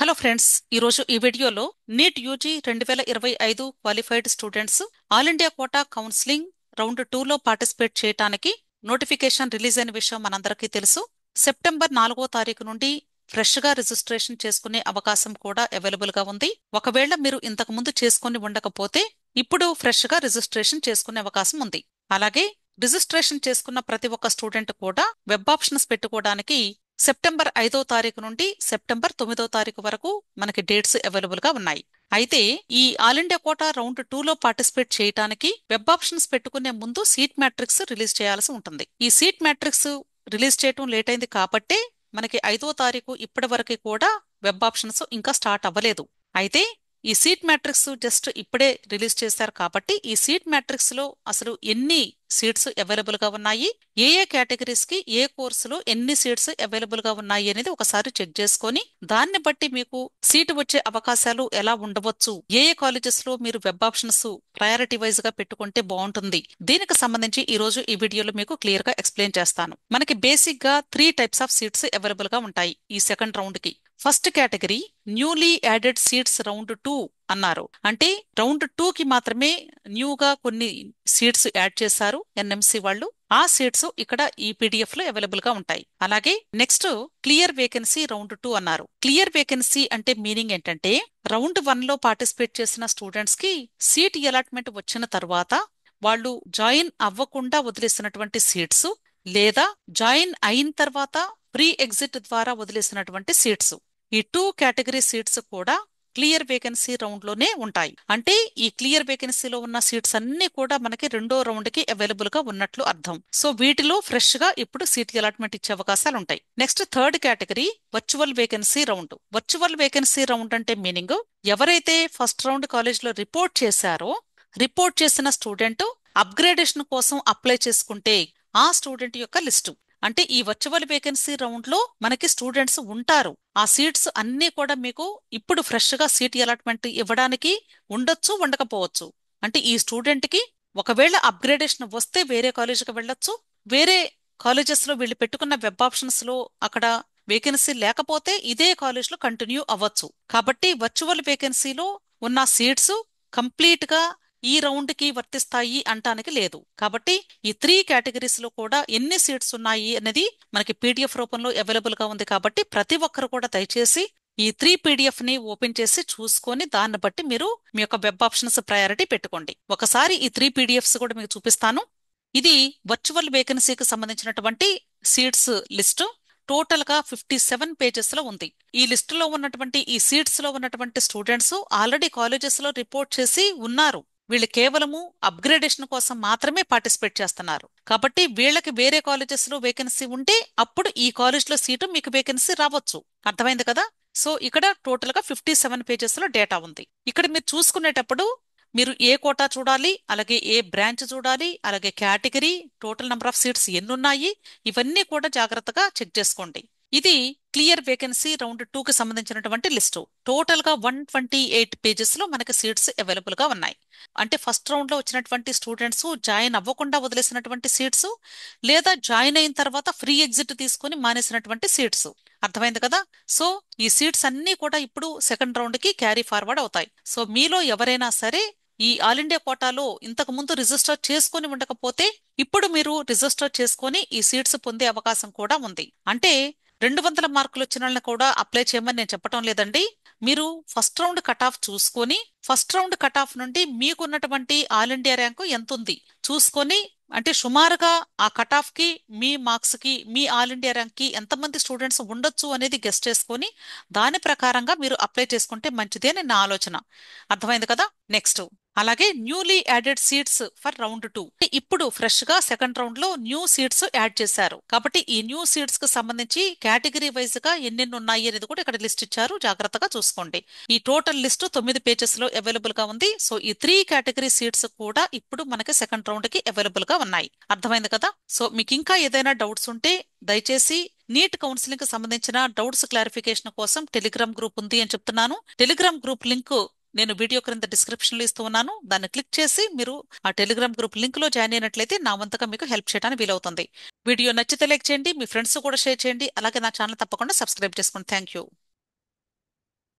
Hello friends, ఈరోజు ఈ వీడియోలో NEET UG 2025 qualified students all India quota counselling round 2లో పార్టిసిపేట్ చేయడానికి నోటిఫికేషన్ రిలీజ్ అయిన విషయం మనందరికీ తెలుసు. సెప్టెంబర్ 4వ తారీఖు నుండి ఫ్రెష్ గా రిజిస్ట్రేషన్ చేసుకునే అవకాశం కూడా అవైలబుల్ గా ఉంది. ఒకవేళ మీరు ఇంతకు ముందు చేసుకుని ఉండకపోతే ఇప్పుడు ఫ్రెష్ గా రిజిస్ట్రేషన్ చేసుకునే అవకాశం ఉంది. అలాగే రిజిస్ట్రేషన్ చేసుకున్న ప్రతి ఒక్క స్టూడెంట్ కూడా వెబ్ ఆప్షన్స్ పెట్టుకోవడానికి సెప్టెంబర్ 5వ తారీఖు నుండి సెప్టెంబర్ 9వ తారీఖు వరకు మనకి డేట్స్ అవైలబుల్ గా ఉన్నాయి. అయితే ఈ ఆల్ ఇండియా కోటా రౌండ్ 2లో పార్టిసిపేట్ చేయడానికి వెబ్ ఆప్షన్స్ పెట్టుకునే ముందు సీట్ మ్యాట్రిక్స్ రిలీజ్ చేయాల్సి ఉంటుంది. ఈ సీట్ మ్యాట్రిక్స్ రిలీజ్ చేయటం లేట్ అయింది కాబట్టే మనకి 5వ తారీఖు ఇప్పటి వరకు కూడా వెబ్ ఆప్షన్స్ ఇంకా స్టార్ట్ అవ్వలేదు. అయితే ఈ సీట్ మ్యాట్రిక్స్ జస్ట్ ఇప్పుడే రిలీజ్ చేశారు కాబట్టి ఈ సీట్ మ్యాట్రిక్స్ లో అసలు ఎన్ని సీట్స్ అవైలబుల్ గా ఉన్నాయి, ఏ ఏ కేటగిరీస్ కి ఏ కోర్సులో ఎన్ని సీట్స్ అవైలబుల్ గా ఉన్నాయి అనేది ఒకసారి చెక్ చేసుకొని దాన్ని బట్టి మీకు సీటు వచ్చే అవకాశాలు ఎలా ఉండవచ్చు, ఏ ఏ కాలేజెస్ లో మీరు వెబ్ ఆప్షన్స్ ప్రయారిటీ వైజ్ గా పెట్టుకుంటే బాగుంటుంది, దీనికి సంబంధించి ఈ రోజు ఈ వీడియోలో మీకు క్లియర్ గా ఎక్స్ప్లెయిన్ చేస్తాను. మనకి బేసిక్ గా 3 టైప్స్ ఆఫ్ సీట్స్ అవైలబుల్ గా ఉంటాయి ఈ సెకండ్ రౌండ్ కి. First category newly added seats round 2 అన్నారు. అంటే రౌండ్ 2 కి మాత్రమే న్యూగా కొన్ని సీట్స్ యాడ్ చేశారు ఎన్ఎంసి వాళ్ళు. ఆ సీట్స్ ఇక్కడ ఈ పీడిఎఫ్ లో అవైలబుల్ గా ఉంటాయి. అలాగే నెక్స్ట్ క్లియర్ వేకెన్సీ రౌండ్ 2 అన్నారు. క్లియర్ వేకెన్సీ అంటే మీనింగ్ ఏంటంటే రౌండ్ 1 లో పార్టిసిపేట్ చేసిన స్టూడెంట్స్ కి సీట్ అలాట్మెంట్ వచ్చిన తర్వాత వాళ్ళు జాయిన్ అవ్వకుండా వదిలేసినటువంటి సీట్స్ లేదా జాయిన్ అయిన తర్వాత ప్రీ ఎగ్జిట్ ద్వారా వదిలేసినటువంటి సీట్స్, ఈ 2 కేటగిరీ సీట్స్ కూడా క్లియర్ వేకెన్సీ రౌండ్ లోనే ఉంటాయి. అంటే ఈ క్లియర్ వేకెన్సీలో ఉన్న సీట్స్ అన్ని కూడా మనకి రెండో రౌండ్ కి అవైలబుల్ గా ఉన్నట్లు అర్థం. సో వీటిలో ఫ్రెష్ గా ఇప్పుడు సీట్ అలాట్మెంట్ ఇచ్చే అవకాశాలు ఉంటాయి. Next third category virtual vacancy round. Virtual vacancy round అంటే మీనింగ్ ఎవరైతే ఫస్ట్ రౌండ్ కాలేజ్ లో రిపోర్ట్ చేశారో రిపోర్ట్ చేసిన స్టూడెంట్ అప్గ్రేడేషన్ కోసం అప్లై చేసుకుంటే ఆ స్టూడెంట్ యొక్క లిస్టు. అంటే ఈ వర్చువల్ వేకెన్సీ రౌండ్ లో మనకి స్టూడెంట్స్ ఉంటారు. ఆ సీట్స్ అన్ని కూడా మీకు ఇప్పుడు ఫ్రెష్ గా సీట్ అలాట్మెంట్ ఇవ్వడానికి ఉండొచ్చు, ఉండకపోవచ్చు. అంటే ఈ స్టూడెంట్ కి ఒకవేళ అప్గ్రేడేషన్ వస్తే వేరే కాలేజీకి వెళ్ళొచ్చు, వేరే కాలేజెస్ లో వీళ్ళు పెట్టుకున్న వెబ్ ఆప్షన్స్ లో అక్కడ వేకెన్సీ లేకపోతే ఇదే కాలేజ్ లో కంటిన్యూ అవ్వచ్చు. కాబట్టి వర్చువల్ వేకెన్సీలో ఉన్న సీట్స్ కంప్లీట్ గా ఈ రౌండ్ కి వర్తిస్తాయి అంటానికి లేదు. కాబట్టి ఈ 3 కేటగిరీస్ లో కూడా ఎన్ని సీట్స్ ఉన్నాయి అనేది మనకి పీడిఎఫ్ రూపంలో అవైలబుల్ గా ఉంది. కాబట్టి ప్రతి ఒక్కరు కూడా దయచేసి ఈ 3 పీడిఎఫ్ ని ఓపెన్ చేసి చూసుకొని దాన్ని బట్టి మీరు మీ యొక్క వెబ్ ఆప్షన్స్ ప్రయారిటీ పెట్టుకోండి. ఒకసారి ఈ 3 పీడిఎఫ్స్ కూడా మీకు చూపిస్తాను. ఇది వర్చువల్ వేకెన్సీకి సంబంధించినటువంటి సీట్స్ లిస్టు. టోటల్ గా 57 పేజెస్ లో ఉంది. ఈ లిస్ట్ లో ఉన్నటువంటి ఈ సీట్స్ లో ఉన్నటువంటి స్టూడెంట్స్ ఆల్రెడీ కాలేజెస్ లో రిపోర్ట్ చేసి ఉన్నారు. వీళ్ళు కేవలము అప్గ్రేడేషన్ కోసం మాత్రమే పార్టిసిపేట్ చేస్తున్నారు. కాబట్టి వీళ్ళకి వేరే కాలేజెస్ లో వేకెన్సీ ఉంటే అప్పుడు ఈ కాలేజ్ లో సీటు మీకు వేకెన్సీ రావచ్చు. అర్థమైంది కదా? సో ఇక్కడ టోటల్ గా 57 పేజెస్ లో డేటా ఉంది. ఇక్కడ మీరు చూసుకునేటప్పుడు మీరు ఏ కోటా చూడాలి, అలాగే ఏ బ్రాంచ్ చూడాలి, అలాగే category, total number of seats ఎన్నున్నాయి, ఇవన్నీ కూడా జాగ్రత్తగా చెక్ చేసుకోండి. ఇది క్లియర్ వేకెన్సీ రౌండ్ 2 కి సంబంధించినటువంటి లిస్టు. టోటల్ గా 128 పేజెస్ లో మనకి సీట్స్ అవైలబుల్ గా ఉన్నాయి. అంటే ఫస్ట్ రౌండ్ లో వచ్చినటువంటి స్టూడెంట్స్ జాయిన్ అవ్వకుండా వదిలేసినటువంటి సీట్స్ లేదా జాయిన్ అయిన తర్వాత ఫ్రీ ఎగ్జిట్ తీసుకుని మానేసినటువంటి సీట్స్. అర్థమైంది కదా? సో ఈ సీట్స్ అన్ని కూడా ఇప్పుడు సెకండ్ రౌండ్ కి క్యారీ ఫార్వర్డ్ అవుతాయి. సో మీలో ఎవరైనా సరే ఈ ఆల్ ఇండియా కోటాలో ఇంతకు ముందు రిజిస్టర్ చేసుకుని ఉండకపోతే ఇప్పుడు మీరు రిజిస్టర్ చేసుకుని ఈ సీట్స్ పొందే అవకాశం కూడా ఉంది. అంటే 200 మార్కులు వచ్చిన వాళ్ళని కూడా అప్లై చేయమని నేను చెప్పటం లేదండి. మీరు ఫస్ట్ రౌండ్ కట్ ఆఫ్ చూసుకొని ఫస్ట్ రౌండ్ కట్ ఆఫ్ నుండి మీకున్నటువంటి ఆల్ ఇండియా ర్యాంకు ఎంత ఉంది చూసుకొని, అంటే సుమారుగా ఆ కట్ ఆఫ్ కి మీ మార్క్స్ కి మీ ఆల్ ఇండియా ర్యాంక్ కి ఎంతమంది స్టూడెంట్స్ ఉండొచ్చు అనేది గెస్ట్ చేసుకొని దాని ప్రకారంగా మీరు అప్లై చేసుకుంటే మంచిదే అని నా ఆలోచన. అర్థమైంది కదా? నెక్స్ట్ అలాగే newly added seats for round 2. ఇప్పుడు ఫ్రెష్ గా సెకండ్ రౌండ్ లో న్యూ సీట్స్ యాడ్ చేశారు. కాబట్టి ఈ న్యూ సీట్స్ కు సంబంధించి కేటగిరీ వైజ్ గా ఎన్నెన్ని ఉన్నాయి అనేది కూడా ఇక్కడ లిస్ట్ ఇచ్చారు, జాగ్రత్తగా చూసుకోండి. ఈ టోటల్ లిస్ట్ 9 పేజెస్ లో అవైలబుల్ గా ఉంది. సో ఈ 3 కేటగిరీ సీట్స్ కూడా ఇప్పుడు మనకి సెకండ్ రౌండ్ కి అవైలబుల్ గా ఉన్నాయి. అర్థమైంది కదా? సో మీకు ఇంకా ఏదైనా డౌట్స్ ఉంటే దయచేసి నీట్ కౌన్సిలింగ్ కి సంబంధించిన డౌట్స్ క్లారిఫికేషన్ కోసం టెలిగ్రామ్ గ్రూప్ ఉంది అని చెప్తున్నాను. టెలిగ్రామ్ గ్రూప్ లింక్ నేను వీడియో క్రింద డిస్క్రిప్షన్ లో ఇస్తూ ఉన్నాను. దాన్ని క్లిక్ చేసి మీరు ఆ టెలిగ్రామ్ గ్రూప్ లింక్ లో జాయిన్ అయినట్లయితే నా వంతుగా మీకు హెల్ప్ చేయడానికి వీలవుతుంది. వీడియో నచ్చితే లైక్ చేయండి, మీ ఫ్రెండ్స్ కూడా షేర్ చేయండి. అలాగే నా ఛానల్ తప్పకుండా సబ్స్క్రైబ్ చేసుకోండి. Thank you.